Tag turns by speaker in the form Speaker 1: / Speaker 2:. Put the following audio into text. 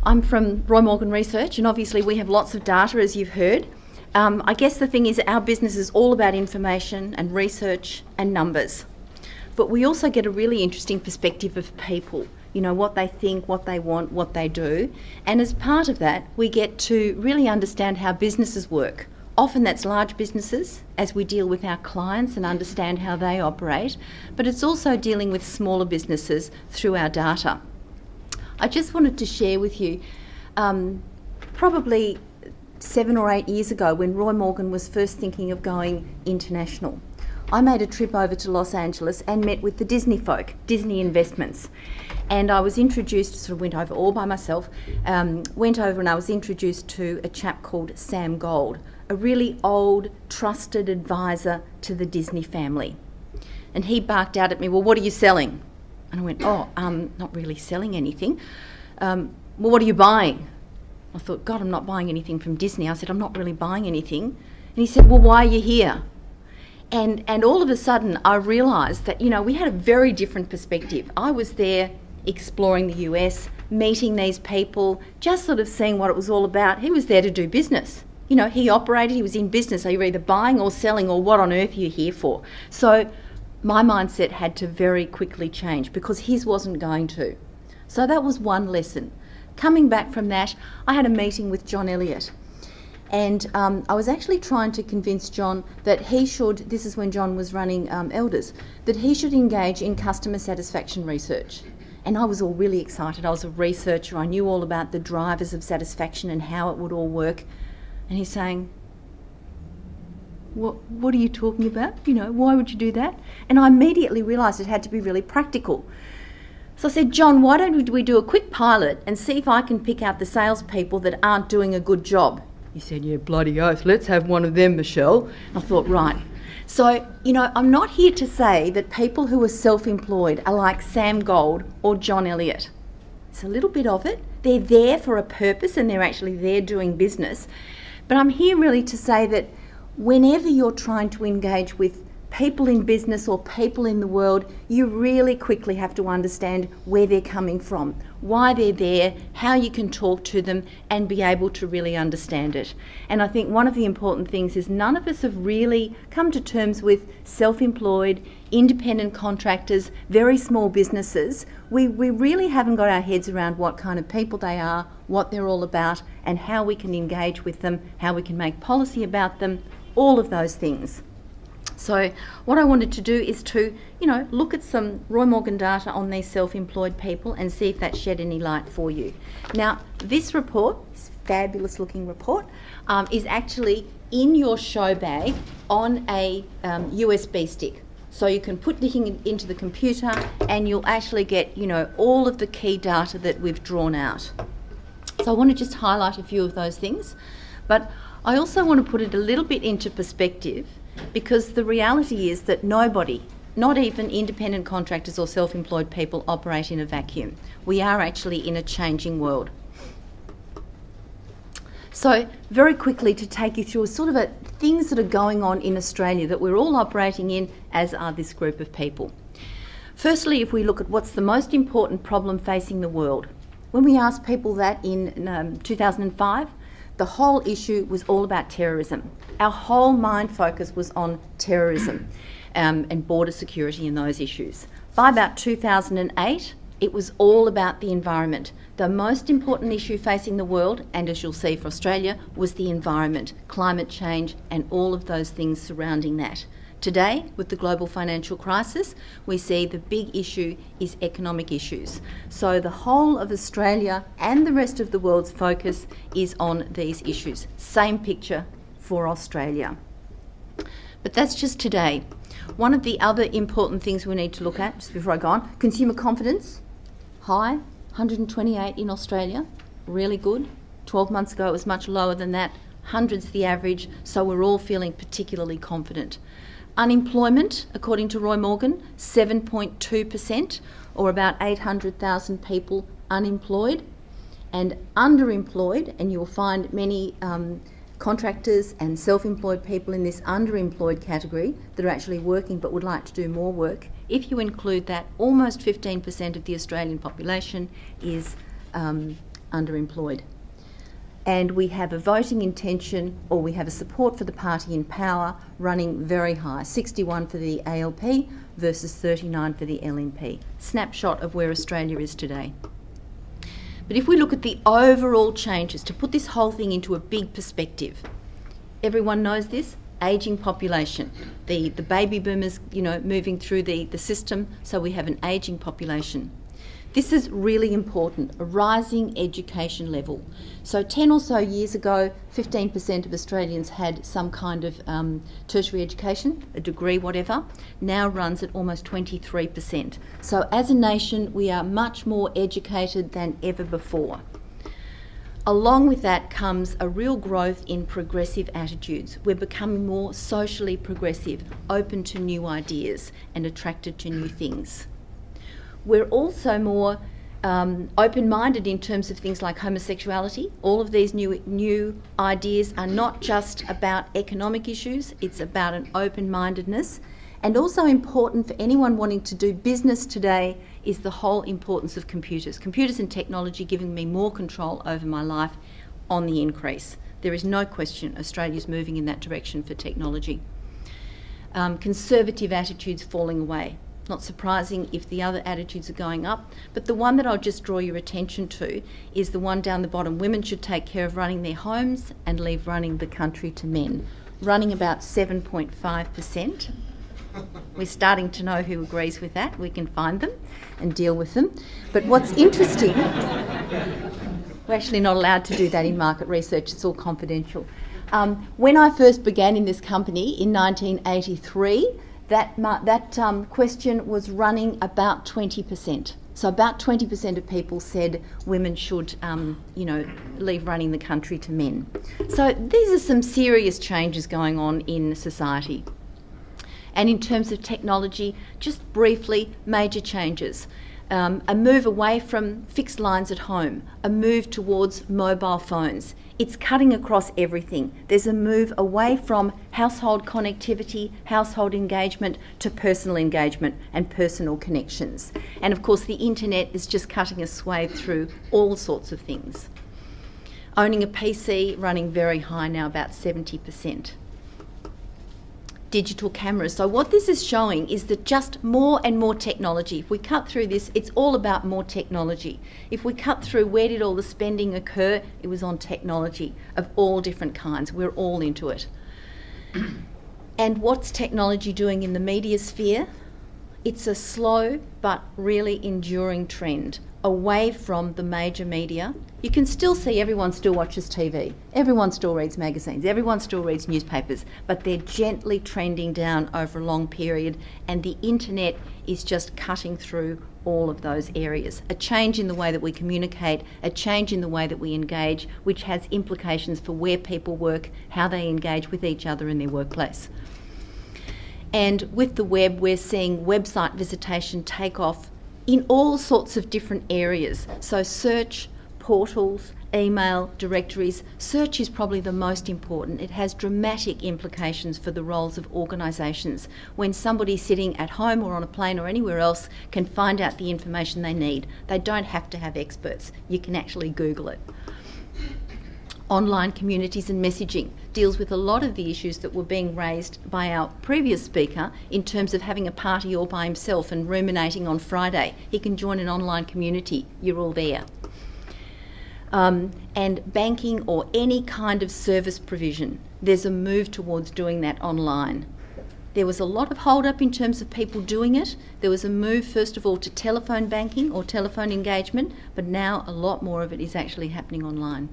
Speaker 1: I'm from Roy Morgan Research, and obviously we have lots of data, as you've heard. I guess the thing is our business is all about information and research and numbers. But we also get a really interesting perspective of people, you know, what they think, what they want, what they do. And as part of that, we get to really understand how businesses work. Often that's large businesses as we deal with our clients and understand how they operate, but it's also dealing with smaller businesses through our data. I just wanted to share with you, probably 7 or 8 years ago when Roy Morgan was first thinking of going international, I made a trip over to Los Angeles and met with the Disney folk, Disney Investments. And I was introduced, sort of went over all by myself, went over and I was introduced to a chap called Sam Gold, a really old, trusted advisor to the Disney family. And he barked out at me, "Well, what are you selling?" And I went, not really selling anything. "Well, what are you buying?" I thought, God, I'm not buying anything from Disney. I said, "I'm not really buying anything." And he said, "Well, why are you here?" And all of a sudden I realised that, you know, we had a very different perspective. I was there exploring the US, meeting these people, just sort of seeing what it was all about. He was there to do business. You know, he operated, he was in business. Are you either buying or selling, or what on earth are you here for? So my mindset had to very quickly change because his wasn't going to. So that was one lesson. Coming back from that, I had a meeting with John Elliott. And I was actually trying to convince John that he should, this is when John was running Elders, that he should engage in customer satisfaction research. And I was all really excited. I was a researcher. I knew all about the drivers of satisfaction and how it would all work. And he's saying, what are you talking about? You know, why would you do that? And I immediately realised it had to be really practical. So I said, John, why don't we do a quick pilot and see if I can pick out the salespeople that aren't doing a good job? He said, "Yeah, bloody oath, let's have one of them, Michelle." I thought, right. So, you know, I'm not here to say that people who are self-employed are like Sam Gold or John Elliott. It's a little bit of it. They're there for a purpose and they're actually there doing business. But I'm here really to say that whenever you're trying to engage with people in business or people in the world, you really quickly have to understand where they're coming from, why they're there, how you can talk to them and be able to really understand it. And I think one of the important things is none of us have really come to terms with self-employed, independent contractors, very small businesses. We really haven't got our heads around what kind of people they are, what they're all about, and how we can engage with them, how we can make policy about them, all of those things. So what I wanted to do is to, you know, look at some Roy Morgan data on these self-employed people and see if that shed any light for you. Now, this report, this fabulous looking report, is actually in your show bag on a USB stick. So you can put it into the computer and you'll actually get, you know, all of the key data that we've drawn out. So I want to just highlight a few of those things, but I also want to put it a little bit into perspective, because the reality is that nobody, not even independent contractors or self-employed people, operate in a vacuum. We are actually in a changing world. So very quickly to take you through sort of things that are going on in Australia that we're all operating in, as are this group of people. Firstly, if we look at what's the most important problem facing the world, when we asked people that in 2005, the whole issue was all about terrorism. Our whole mind focus was on terrorism and border security and those issues. By about 2008, it was all about the environment. The most important issue facing the world, and as you'll see for Australia, was the environment, climate change and all of those things surrounding that. Today, with the global financial crisis, we see the big issue is economic issues. So the whole of Australia and the rest of the world's focus is on these issues. Same picture for Australia. But that's just today. One of the other important things we need to look at, just before I go on, consumer confidence, high, 128 in Australia, really good. 12 months ago it was much lower than that, 100's the average, so we're all feeling particularly confident. Unemployment, according to Roy Morgan, 7.2%, or about 800,000 people unemployed. And underemployed, and you'll find many contractors and self-employed people in this underemployed category that are actually working but would like to do more work. If you include that, almost 15% of the Australian population is underemployed. And we have a voting intention, or we have a support for the party in power running very high, 61 for the ALP versus 39 for the LNP. Snapshot of where Australia is today. But if we look at the overall changes, to put this whole thing into a big perspective, everyone knows this, ageing population. The baby boomers, moving through the system, so we have an ageing population. This is really important, a rising education level. So 10 or so years ago, 15% of Australians had some kind of tertiary education, a degree, whatever, now runs at almost 23%. So as a nation, we are much more educated than ever before. Along with that comes a real growth in progressive attitudes. We're becoming more socially progressive, open to new ideas and attracted to new things. We're also more open-minded in terms of things like homosexuality. All of these new ideas are not just about economic issues, it's about an open-mindedness. And also important for anyone wanting to do business today is the whole importance of computers. Computers and technology giving me more control over my life on the increase. There is no question Australia's moving in that direction for technology. Conservative attitudes falling away. Not surprising if the other attitudes are going up, but the one that I'll just draw your attention to is the one down the bottom. Women should take care of running their homes and leave running the country to men. Running about 7.5%. We're starting to know who agrees with that. We can find them and deal with them. But what's interesting, we're actually not allowed to do that in market research, it's all confidential. When I first began in this company in 1983, that question was running about 20%. So about 20% of people said women should, leave running the country to men. So these are some serious changes going on in society. And in terms of technology, just briefly, major changes. A move away from fixed lines at home, a move towards mobile phones. It's cutting across everything. There's a move away from household connectivity, household engagement, to personal engagement and personal connections. And of course the internet is just cutting a swathe through all sorts of things. Owning a PC running very high now, about 70%. Digital cameras. So what this is showing is that just more and more technology. If we cut through this, it's all about more technology. If we cut through where did all the spending occur, it was on technology of all different kinds. We're all into it. And what's technology doing in the media sphere? It's a slow but really enduring trend away from the major media. You can still see everyone still watches TV, everyone still reads magazines, everyone still reads newspapers, but they're gently trending down over a long period, and the internet is just cutting through all of those areas. A change in the way that we communicate, a change in the way that we engage, which has implications for where people work, how they engage with each other in their workplace. And with the web, we're seeing website visitation take off in all sorts of different areas. So search, portals, email, directories. Search is probably the most important. It has dramatic implications for the roles of organisations. When somebody sitting at home or on a plane or anywhere else can find out the information they need, they don't have to have experts. You can actually Google it. Online communities and messaging deals with a lot of the issues that were being raised by our previous speaker in terms of having a party all by himself and ruminating on Friday. He can join an online community. You're all there. And banking or any kind of service provision, there's a move towards doing that online. There was a lot of hold-up in terms of people doing it. There was a move, first of all, to telephone banking or telephone engagement, but now a lot more of it is actually happening online.